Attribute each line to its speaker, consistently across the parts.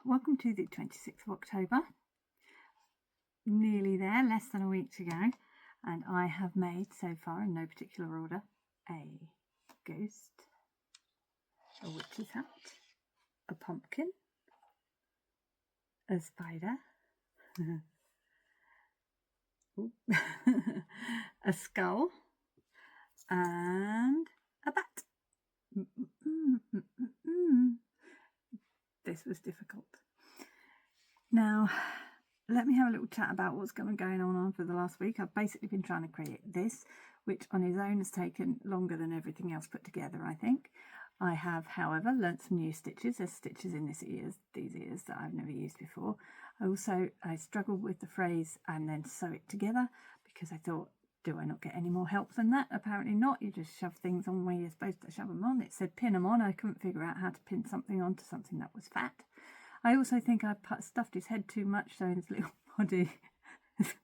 Speaker 1: welcome to the 26th of October. Nearly there, less than a week to go. And I have made, so far in no particular order, a ghost, a witch's hat, a pumpkin, a spider, a skull, and a bat. This was difficult. Now, let me have a little chat about what's going on for the last week. I've basically been trying to create this, which on its own has taken longer than everything else put together, I think. I have, however, learnt some new stitches. There's stitches in these ears that I've never used before. I struggled with the phrase and then sew it together because I thought, do I not get any more help than that? Apparently not. You just shove things on where you're supposed to shove them on. It said pin them on. I couldn't figure out how to pin something onto something that was fat. I also think I stuffed his head too much, so his little body is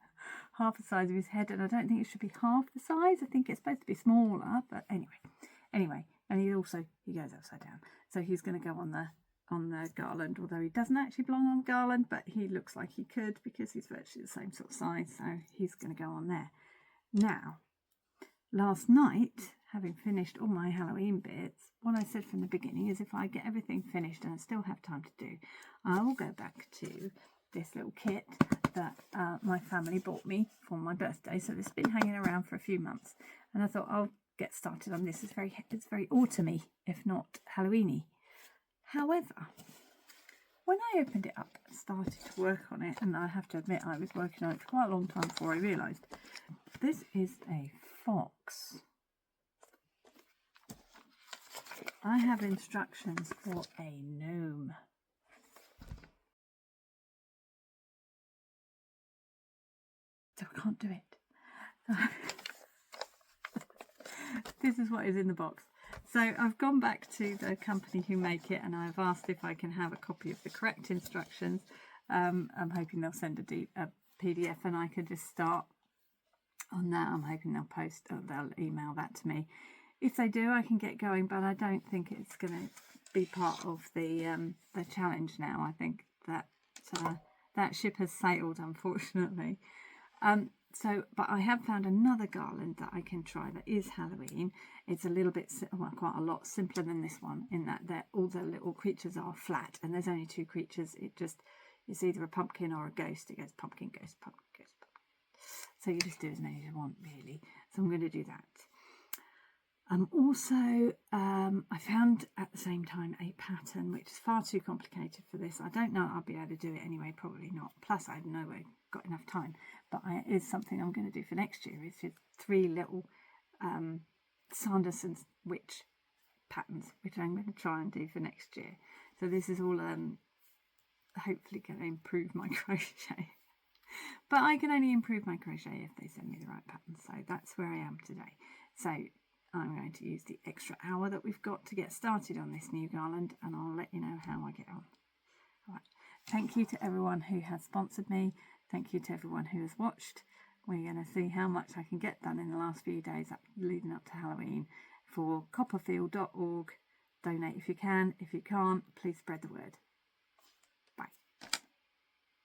Speaker 1: half the size of his head, and I don't think it should be half the size. I think it's supposed to be smaller, but anyway, and he goes upside down, so he's going to go on the garland, although he doesn't actually belong on the garland, but he looks like he could because he's virtually the same sort of size, so he's going to go on there. Now, last night, having finished all my Halloween bits, what I said from the beginning is if I get everything finished and I still have time to do, I will go back to this little kit that my family bought me for my birthday. So this has been hanging around for a few months, and I thought I'll get started on this. It's very autumny, if not Halloweeny. However, when I opened it up and started to work on it, and I have to admit I was working on it for quite a long time before I realised, this is a fox. I have instructions for a gnome. So I can't do it. This is what is in the box. So I've gone back to the company who make it, and I've asked if I can have a copy of the correct instructions. I'm hoping they'll send a PDF and I can just start on that. I'm hoping they'll email that to me. If they do, I can get going, but I don't think it's going to be part of the challenge now. I think that that ship has sailed, unfortunately. But I have found another garland that I can try that is Halloween. It's a little bit, quite a lot simpler than this one, in that all the little creatures are flat, and there's only two creatures. It's either a pumpkin or a ghost. It goes pumpkin, ghost, pumpkin, ghost, pumpkin. So you just do as many as you want, really. So I'm going to do that. I found at the same time a pattern which is far too complicated for this. I don't know I'll be able to do it anyway, probably not. Plus, I know I've got enough time. But it is something I'm going to do for next year. It's just 3 little Sanderson witch patterns, which I'm going to try and do for next year. So this is all hopefully going to improve my crochet. But I can only improve my crochet if they send me the right pattern. So that's where I am today. So I'm going to use the extra hour that we've got to get started on this new garland, and I'll let you know how I get on. All right. Thank you to everyone who has sponsored me. Thank you to everyone who has watched. We're going to see how much I can get done in the last few days leading up to Halloween. For copperfield.org, donate if you can. If you can't, please spread the word.